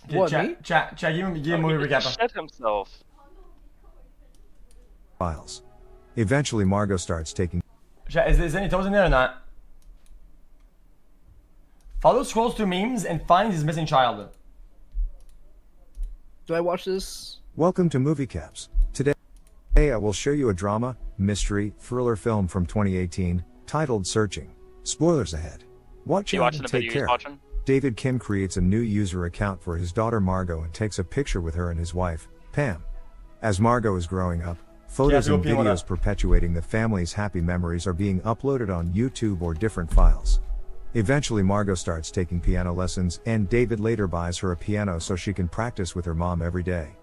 What, me? Chat, give me a movie recap. Shit himself. Files. Eventually, Margot starts taking. Chat, is there any toes in there or not? Follow scrolls through memes and finds his missing child. Do I watch this? Welcome to Movie Caps. Today I will show you a drama, mystery, thriller film from 2018, titled Searching. Spoilers ahead. Watch out and take care. David Kim creates a new user account for his daughter Margot and takes a picture with her and his wife, Pam. As Margot is growing up, photos and videos perpetuating the family's happy memories are being uploaded on YouTube or different files. Eventually Margot starts taking piano lessons, and David later buys her a piano so she can practice with her mom every day.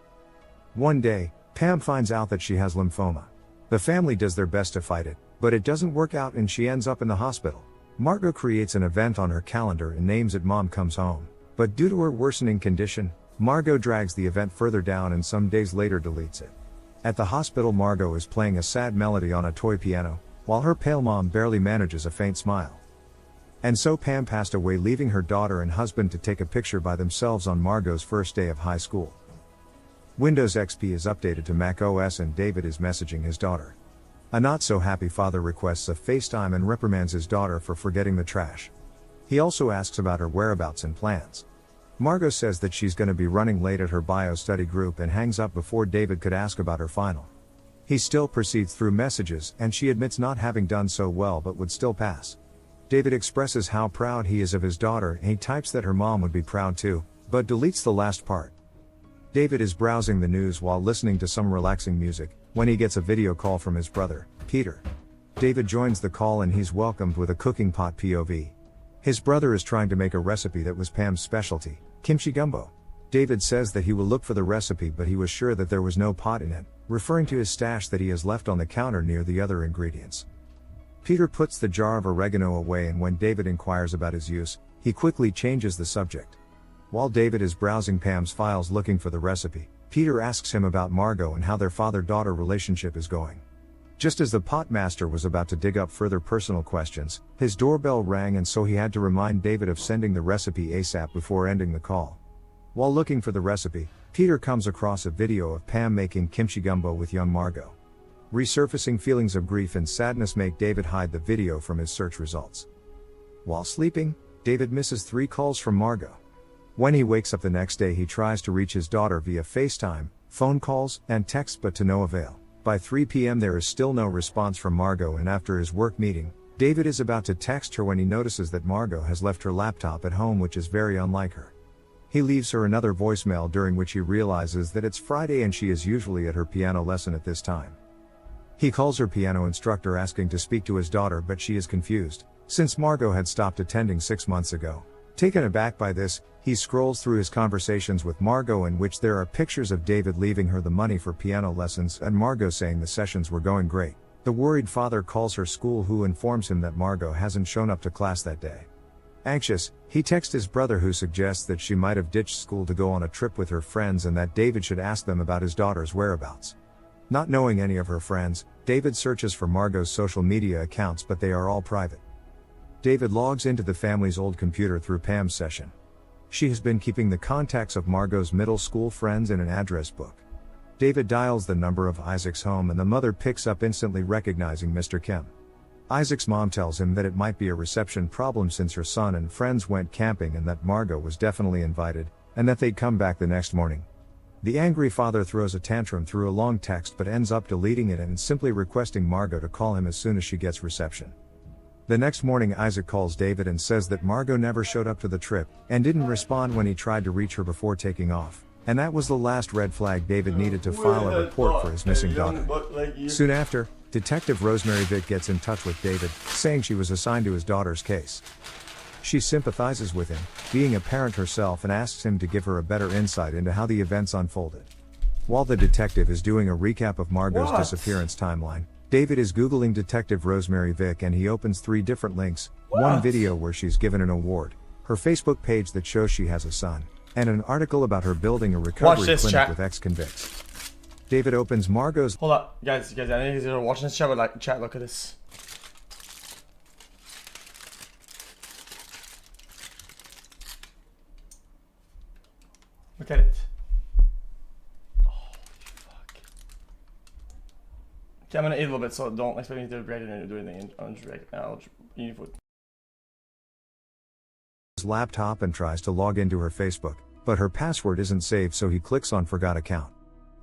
One day, Pam finds out that she has lymphoma. The family does their best to fight it, but it doesn't work out and she ends up in the hospital. Margot creates an event on her calendar and names it Mom Comes Home. But due to her worsening condition, Margot drags the event further down and some days later deletes it. At the hospital, Margot is playing a sad melody on a toy piano, while her pale mom barely manages a faint smile. And so Pam passed away, leaving her daughter and husband to take a picture by themselves on Margot's first day of high school. Windows XP is updated to Mac OS and David is messaging his daughter. A not-so-happy father requests a FaceTime and reprimands his daughter for forgetting the trash. He also asks about her whereabouts and plans. Margot says that she's going to be running late at her bio study group and hangs up before David could ask about her final. He still proceeds through messages and she admits not having done so well but would still pass. David expresses how proud he is of his daughter and he types that her mom would be proud too, but deletes the last part. David is browsing the news while listening to some relaxing music, when he gets a video call from his brother, Peter. David joins the call and he's welcomed with a cooking pot POV. His brother is trying to make a recipe that was Pam's specialty, kimchi gumbo. David says that he will look for the recipe but he was sure that there was no pot in it, referring to his stash that he has left on the counter near the other ingredients. Peter puts the jar of oregano away and when David inquires about his use, he quickly changes the subject. While David is browsing Pam's files looking for the recipe, Peter asks him about Margot and how their father-daughter relationship is going. Just as the pot master was about to dig up further personal questions, his doorbell rang and so he had to remind David of sending the recipe ASAP before ending the call. While looking for the recipe, Peter comes across a video of Pam making kimchi gumbo with young Margot. Resurfacing feelings of grief and sadness make David hide the video from his search results. While sleeping, David misses 3 calls from Margot. When he wakes up the next day, he tries to reach his daughter via FaceTime, phone calls, and text but to no avail. By 3 p.m. there is still no response from Margot, and after his work meeting, David is about to text her when he notices that Margot has left her laptop at home, which is very unlike her. He leaves her another voicemail during which he realizes that it's Friday and she is usually at her piano lesson at this time. He calls her piano instructor asking to speak to his daughter, but she is confused, since Margot had stopped attending 6 months ago. Taken aback by this, he scrolls through his conversations with Margot in which there are pictures of David leaving her the money for piano lessons and Margot saying the sessions were going great. The worried father calls her school, who informs him that Margot hasn't shown up to class that day. Anxious, he texts his brother, who suggests that she might have ditched school to go on a trip with her friends and that David should ask them about his daughter's whereabouts. Not knowing any of her friends, David searches for Margot's social media accounts but they are all private. David logs into the family's old computer through Pam's session. She has been keeping the contacts of Margot's middle school friends in an address book. David dials the number of Isaac's home and the mother picks up, instantly recognizing Mr. Kim. Isaac's mom tells him that it might be a reception problem since her son and friends went camping and that Margot was definitely invited, and that they'd come back the next morning. The angry father throws a tantrum through a long text but ends up deleting it and simply requesting Margot to call him as soon as she gets reception. The next morning, Isaac calls David and says that Margot never showed up to the trip, and didn't respond when he tried to reach her before taking off, and that was the last red flag David needed to file a report for his missing daughter. Soon after, Detective Rosemary Vick gets in touch with David, saying she was assigned to his daughter's case. She sympathizes with him, being a parent herself, and asks him to give her a better insight into how the events unfolded. While the detective is doing a recap of Margot's disappearance timeline, David is Googling Detective Rosemary Vick and he opens 3 different links, one video where she's given an award, her Facebook page that shows she has a son, and an article about her building a recovery clinic with ex-convicts. David opens Margot's— Hold up, guys, I know you guys are watching this chat, but like, chat, look at this. Look at it. Oh, fuck. Okay, I'm gonna eat a little bit, so don't expect me to react and do anything on food. His laptop and tries to log into her Facebook, but her password isn't saved, so he clicks on Forgot Account.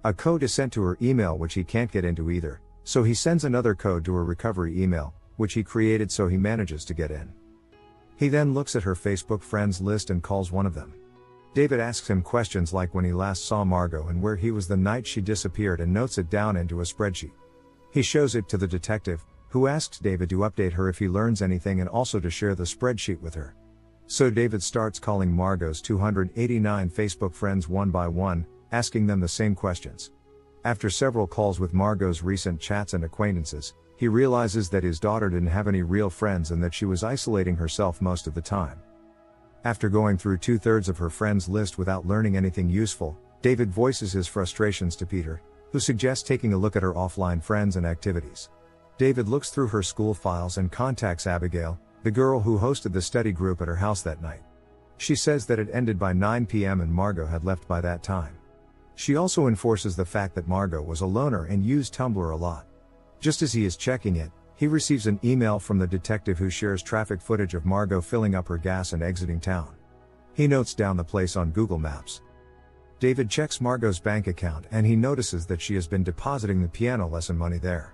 A code is sent to her email which he can't get into either, so he sends another code to her recovery email, which he created, so he manages to get in. He then looks at her Facebook friends list and calls one of them. David asks him questions like when he last saw Margot and where he was the night she disappeared, and notes it down into a spreadsheet. He shows it to the detective, who asks David to update her if he learns anything and also to share the spreadsheet with her. So David starts calling Margot's 289 Facebook friends one by one, asking them the same questions. After several calls with Margot's recent chats and acquaintances, he realizes that his daughter didn't have any real friends and that she was isolating herself most of the time. After going through 2/3 of her friends list without learning anything useful, David voices his frustrations to Peter, who suggests taking a look at her offline friends and activities. David looks through her school files and contacts Abigail, the girl who hosted the study group at her house that night. She says that it ended by 9 p.m. and Margot had left by that time. She also enforces the fact that Margot was a loner and used Tumblr a lot. Just as he is checking it, he receives an email from the detective who shares traffic footage of Margot filling up her gas and exiting town. He notes down the place on Google Maps. David checks Margot's bank account and he notices that she has been depositing the piano lesson money there.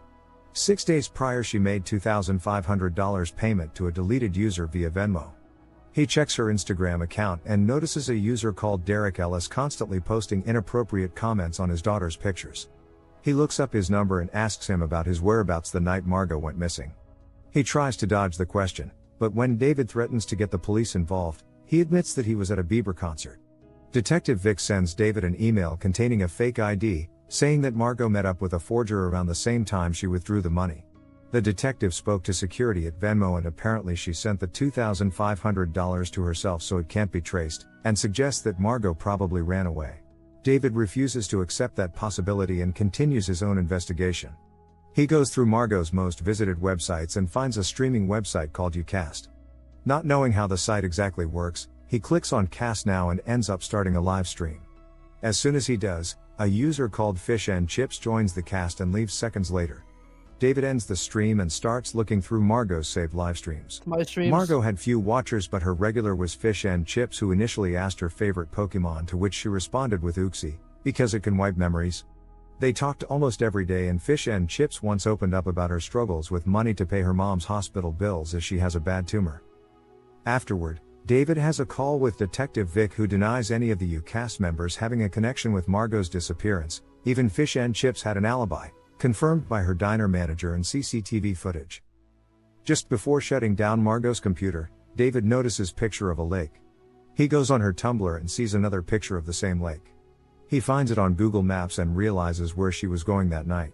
6 days prior she made $2,500 payment to a deleted user via Venmo. He checks her Instagram account and notices a user called Derek Ellis constantly posting inappropriate comments on his daughter's pictures. He looks up his number and asks him about his whereabouts the night Margot went missing. He tries to dodge the question, but when David threatens to get the police involved, he admits that he was at a Bieber concert. Detective Vic sends David an email containing a fake ID, saying that Margot met up with a forger around the same time she withdrew the money. The detective spoke to security at Venmo and apparently she sent the $2,500 to herself so it can't be traced, and suggests that Margot probably ran away. David refuses to accept that possibility and continues his own investigation. He goes through Margot's most visited websites and finds a streaming website called Ucast. Not knowing how the site exactly works, he clicks on Cast Now and ends up starting a live stream. As soon as he does, a user called Fish and Chips joins the cast and leaves seconds later. David ends the stream and starts looking through Margot's saved live streams. Margot had few watchers, but her regular was Fish and Chips, who initially asked her favorite Pokemon, to which she responded with xQc, because it can wipe memories. They talked almost every day, and Fish and Chips once opened up about her struggles with money to pay her mom's hospital bills as she has a bad tumor. Afterward, David has a call with Detective Vic, who denies any of the Ucast members having a connection with Margot's disappearance. Even Fish and Chips had an alibi, confirmed by her diner manager and CCTV footage. Just before shutting down Margot's computer, David notices picture of a lake. He goes on her Tumblr and sees another picture of the same lake. He finds it on Google Maps and realizes where she was going that night.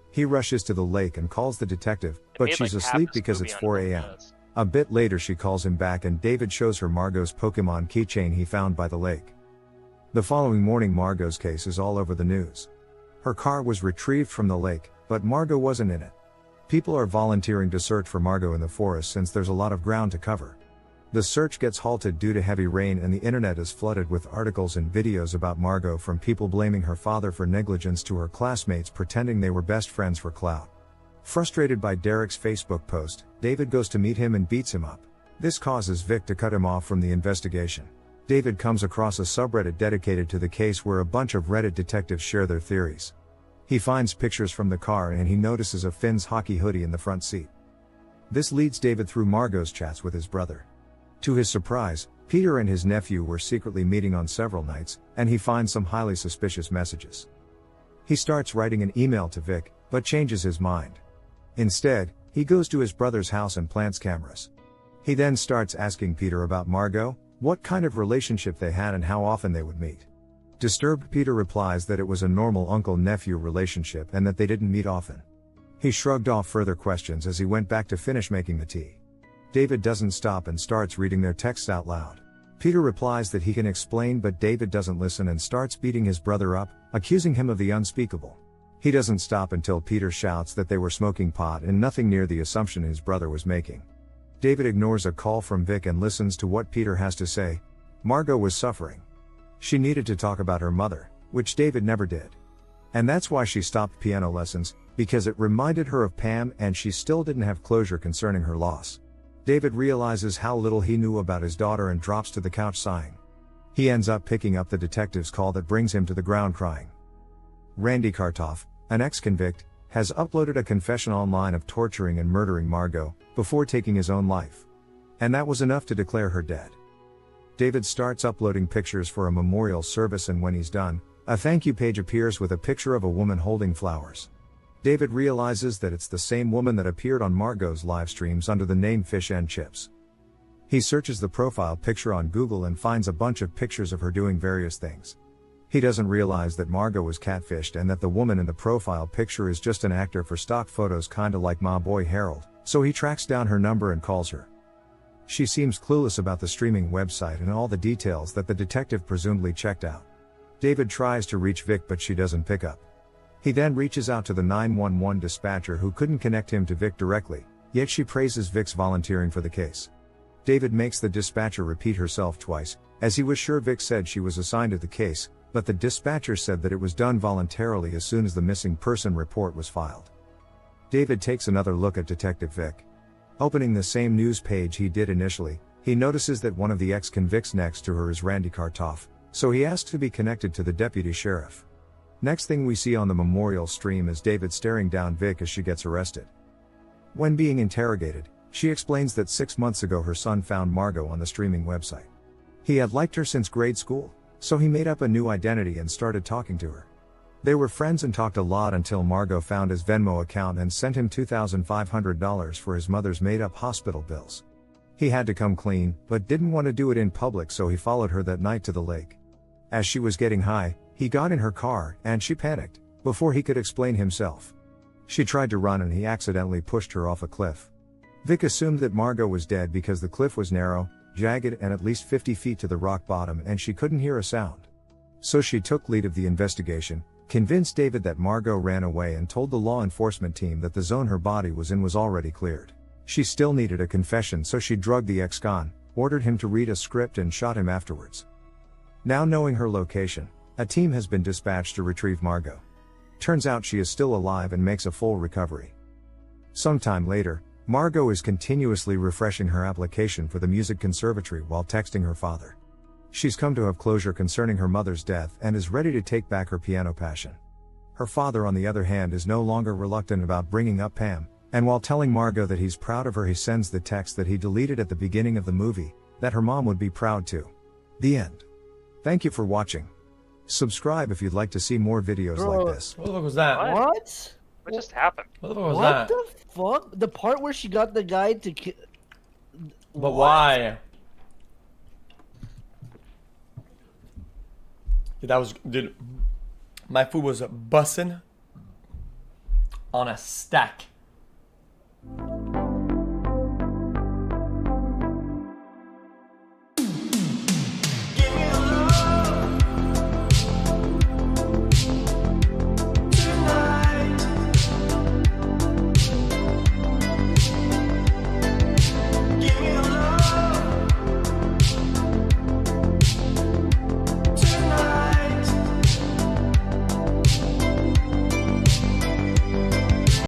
He rushes to the lake and calls the detective, but she's asleep because it's 4 a.m. A bit later she calls him back and David shows her Margot's Pokemon keychain he found by the lake. The following morning Margot's case is all over the news. Her car was retrieved from the lake, but Margot wasn't in it. People are volunteering to search for Margot in the forest since there's a lot of ground to cover. The search gets halted due to heavy rain and the internet is flooded with articles and videos about Margot, from people blaming her father for negligence to her classmates pretending they were best friends for clout. Frustrated by Derek's Facebook post, David goes to meet him and beats him up. This causes Vic to cut him off from the investigation. David comes across a subreddit dedicated to the case where a bunch of Reddit detectives share their theories. He finds pictures from the car and he notices a Finn's hockey hoodie in the front seat. This leads David through Margot's chats with his brother. To his surprise, Peter and his nephew were secretly meeting on several nights, and he finds some highly suspicious messages. He starts writing an email to Vic, but changes his mind. Instead, he goes to his brother's house and plants cameras. He then starts asking Peter about Margot, what kind of relationship they had and how often they would meet. Disturbed Peter replies that it was a normal uncle-nephew relationship and that they didn't meet often. He shrugged off further questions as he went back to finish making the tea. David doesn't stop and starts reading their texts out loud. Peter replies that he can explain, but David doesn't listen and starts beating his brother up, accusing him of the unspeakable. He doesn't stop until Peter shouts that they were smoking pot and nothing near the assumption his brother was making. David ignores a call from Vic and listens to what Peter has to say. Margot was suffering. She needed to talk about her mother, which David never did. And that's why she stopped piano lessons, because it reminded her of Pam and she still didn't have closure concerning her loss. David realizes how little he knew about his daughter and drops to the couch sighing. He ends up picking up the detective's call that brings him to the ground crying. Randy Kartoff, an ex-convict, has uploaded a confession online of torturing and murdering Margot, before taking his own life. And that was enough to declare her dead. David starts uploading pictures for a memorial service, and when he's done, a thank you page appears with a picture of a woman holding flowers. David realizes that it's the same woman that appeared on Margot's live streams under the name Fish and Chips. He searches the profile picture on Google and finds a bunch of pictures of her doing various things. He doesn't realize that Margot was catfished and that the woman in the profile picture is just an actor for stock photos, kinda like my boy Harold, so he tracks down her number and calls her. She seems clueless about the streaming website and all the details that the detective presumably checked out. David tries to reach Vic, but she doesn't pick up. He then reaches out to the 911 dispatcher, who couldn't connect him to Vic directly, yet she praises Vic's volunteering for the case. David makes the dispatcher repeat herself twice, as he was sure Vic said she was assigned to the case, but the dispatcher said that it was done voluntarily as soon as the missing person report was filed. David takes another look at Detective Vic. Opening the same news page he did initially, he notices that one of the ex-convicts next to her is Randy Kartoff, so he asks to be connected to the deputy sheriff. Next thing we see on the memorial stream is David staring down Vic as she gets arrested. When being interrogated, she explains that 6 months ago her son found Margot on the streaming website. He had liked her since grade school, so he made up a new identity and started talking to her. They were friends and talked a lot until Margot found his Venmo account and sent him $2,500 for his mother's made-up hospital bills. He had to come clean, but didn't want to do it in public, so he followed her that night to the lake. As she was getting high, he got in her car, and she panicked, before he could explain himself. She tried to run and he accidentally pushed her off a cliff. Vic assumed that Margot was dead because the cliff was narrow, jagged and at least 50 feet to the rock bottom, and she couldn't hear a sound. So she took lead of the investigation, convinced David that Margot ran away, and told the law enforcement team that the zone her body was in was already cleared. She still needed a confession, so she drugged the ex-con, ordered him to read a script and shot him afterwards. Now knowing her location, a team has been dispatched to retrieve Margot. Turns out she is still alive and makes a full recovery. Sometime later, Margot is continuously refreshing her application for the music conservatory while texting her father. She's come to have closure concerning her mother's death and is ready to take back her piano passion. Her father, on the other hand, is no longer reluctant about bringing up Pam, and while telling Margot that he's proud of her, he sends the text that he deleted at the beginning of the movie, that her mom would be proud too. The end. Thank you for watching. Subscribe if you'd like to see more videos like this. What the fuck was that? What? What just happened? What the fuck was What that? the fuck? The part where she got the guy to kill. But why? Dude, that was, dude, my food was bussin' on a stack.